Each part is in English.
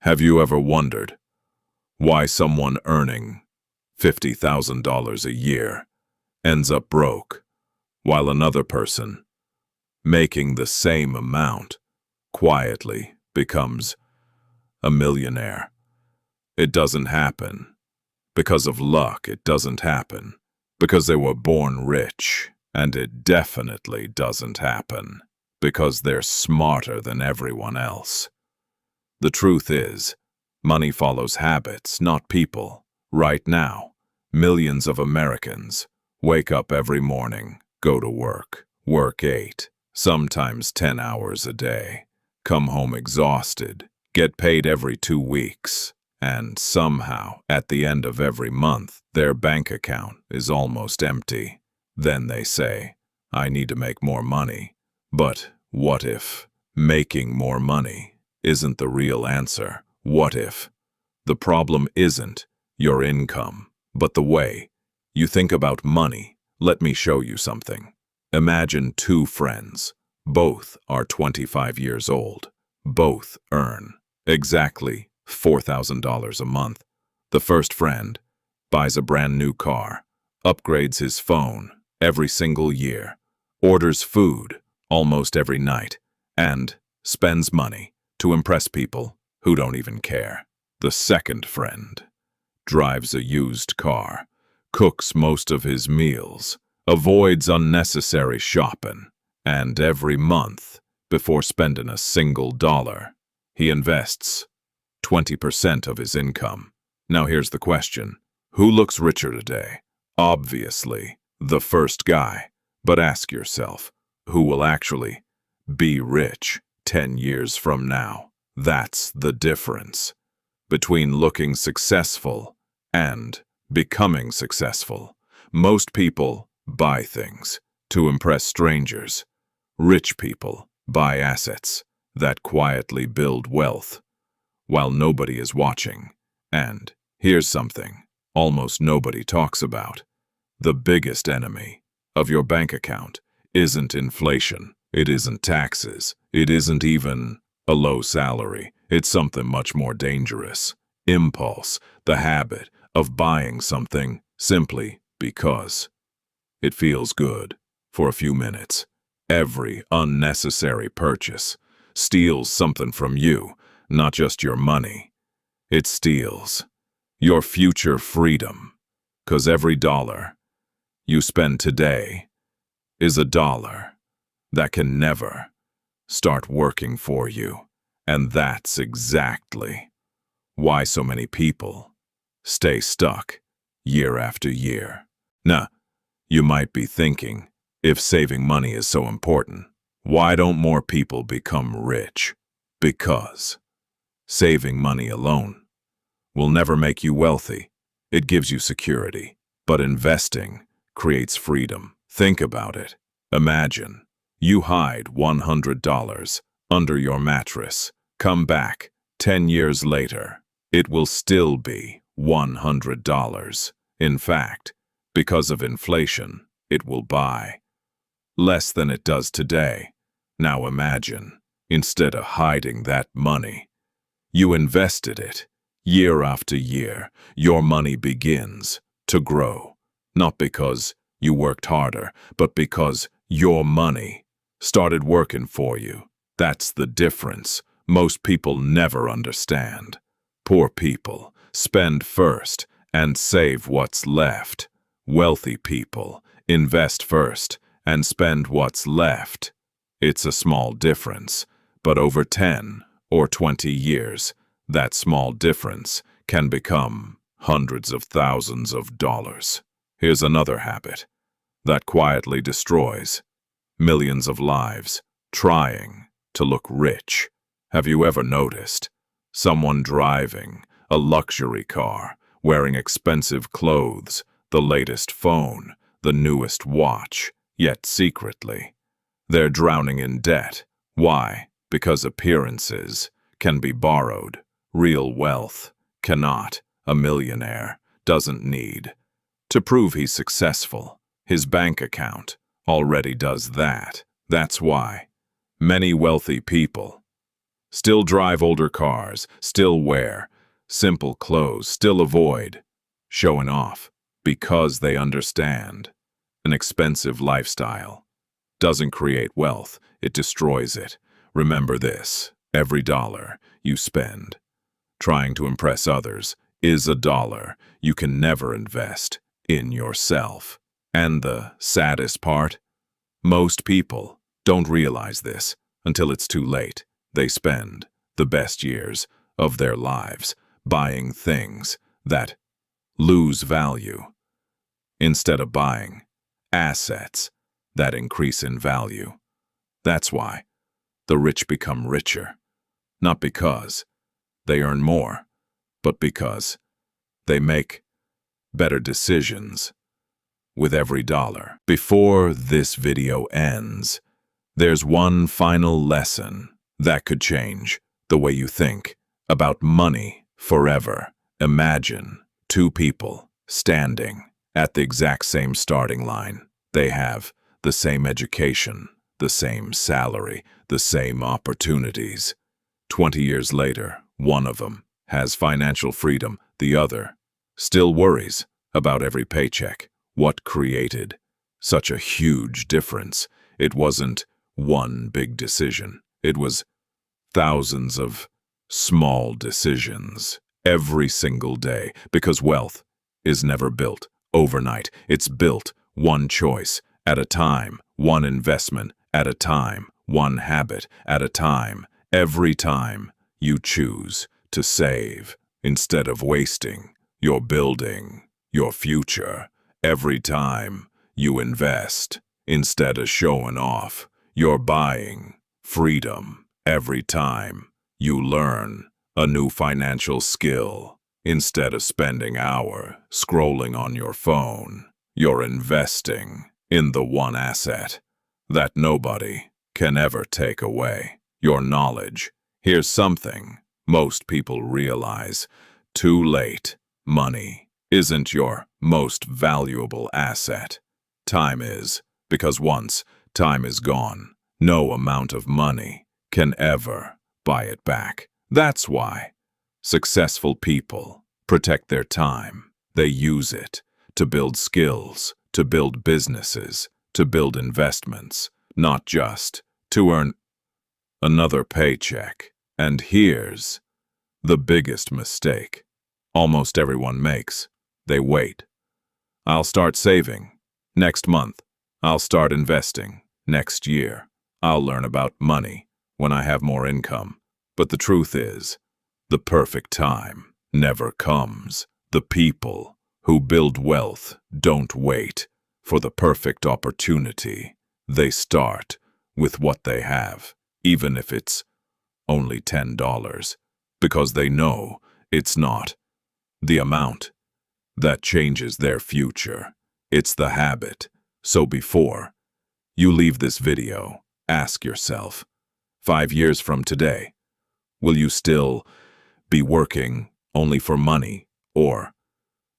Have you ever wondered why someone earning $50,000 a year ends up broke, while another person making the same amount quietly becomes a millionaire? It doesn't happen because of luck. It doesn't happen because they were born rich. And it definitely doesn't happen because they're smarter than everyone else. The truth is, money follows habits, not people. Right now, millions of Americans wake up every morning, go to work 8, sometimes 10 hours a day, come home exhausted, get paid every 2 weeks, and somehow, at the end of every month, their bank account is almost empty. Then they say, I need to make more money. But what if making more money isn't the real answer? What if the problem isn't your income, but the way you think about money? Let me show you something. Imagine 2 friends. Both are 25 years old. Both earn exactly $4,000 a month. The first friend buys a brand new car, upgrades his phone every single year, orders food almost every night, and spends money to impress people who don't even care. The second friend drives a used car, cooks most of his meals, avoids unnecessary shopping, and every month, before spending a single dollar, he invests 20% of his income. Now here's the question. Who looks richer today? Obviously, the first guy. But ask yourself, who will actually be rich 10 years from now? That's the difference between looking successful and becoming successful. Most people buy things to impress strangers. Rich people buy assets that quietly build wealth while nobody is watching. And here's something almost nobody talks about. The biggest enemy of your bank account isn't inflation. It isn't taxes. It isn't even a low salary. It's something much more dangerous. Impulse, the habit of buying something simply because it feels good for a few minutes. Every unnecessary purchase steals something from you, not just your money. It steals your future freedom, 'cause every dollar you spend today is a dollar that can never start working for you. And that's exactly why so many people stay stuck year after year. Now, you might be thinking, if saving money is so important, why don't more people become rich? Because saving money alone will never make you wealthy. It gives you security, but investing creates freedom. Think about it. Imagine you hide $100 under your mattress. Come back 10 years later. It will still be $100. In fact, because of inflation, it will buy less than it does today. Now imagine, instead of hiding that money, you invested it. Year after year, your money begins to grow. Not because you worked harder, but because your money started working for you. That's the difference most people never understand. Poor people spend first and save what's left. Wealthy people invest first and spend what's left. It's a small difference, but over 10 or 20 years, that small difference can become hundreds of thousands of dollars. Here's another habit that quietly destroys millions of lives: trying to look rich. Have you ever noticed someone driving a luxury car, wearing expensive clothes, the latest phone, the newest watch, yet secretly they're drowning in debt? Why? Because appearances can be borrowed. Real wealth cannot. A millionaire doesn't need to prove he's successful. His bank account already does that. That's why many wealthy people still drive older cars, still wear simple clothes, still avoid showing off because they understand an expensive lifestyle doesn't create wealth, it destroys it. Remember this, every dollar you spend trying to impress others is a dollar you can never invest in yourself. And the saddest part, most people don't realize this until it's too late. They spend the best years of their lives buying things that lose value instead of buying assets that increase in value. That's why the rich become richer, not because they earn more, but because they make better decisions with every dollar. Before this video ends, there's one final lesson that could change the way you think about money forever. Imagine two people standing at the exact same starting line. They have the same education, the same salary, the same opportunities. 20 years later, one of them has financial freedom, the other still worries about every paycheck. What created such a huge difference? It wasn't one big decision. It was thousands of small decisions every single day, because wealth is never built overnight. It's built one choice at a time, one investment at a time, one habit at a time. Every time you choose to save instead of wasting, you're building your future. Every time you invest instead of showing off, you're buying freedom. Every time you learn a new financial skill instead of spending hours scrolling on your phone, you're investing in the one asset that nobody can ever take away: your knowledge. Here's something most people realize too late: money isn't your most valuable asset. Time is, because once time is gone, no amount of money can ever buy it back. That's why successful people protect their time. They use it to build skills, to build businesses, to build investments, not just to earn another paycheck. And here's the biggest mistake almost everyone makes. They wait. I'll start saving next month. I'll start investing next year. I'll learn about money when I have more income. But the truth is, the perfect time never comes. The people who build wealth don't wait for the perfect opportunity. They start with what they have, even if it's only $10, because they know it's not the amount that changes their future. It's the habit. So before you leave this video, ask yourself, 5 years from today, will you still be working only for money, or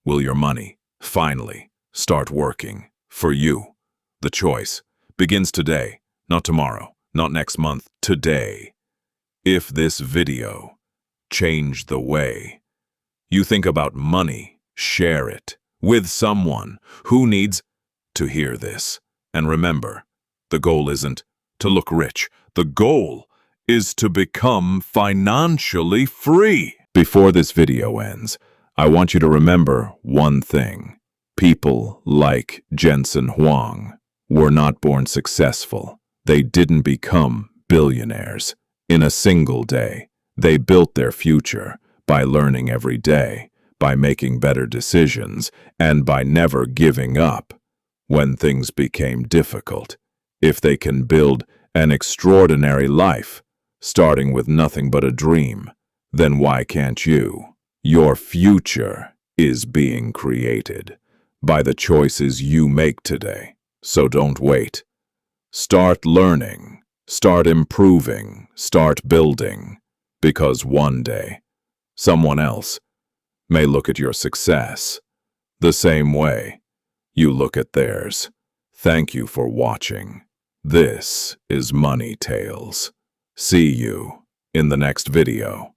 will your money finally start working for you? The choice begins today, not tomorrow, not next month, today. If this video changed the way you think about money, share it with someone who needs to hear this. And remember, the goal isn't to look rich. The goal is to become financially free. Before this video ends, I want you to remember one thing. People like Jensen Huang were not born successful. They didn't become billionaires in a single day. They built their future by learning every day, by making better decisions, and by never giving up when things became difficult. If they can build an extraordinary life, starting with nothing but a dream, then why can't you? Your future is being created by the choices you make today. So don't wait. Start learning, start improving, start building, because one day, someone else may look at your success the same way you look at theirs. Thank you for watching. This is Money Tales. See you in the next video.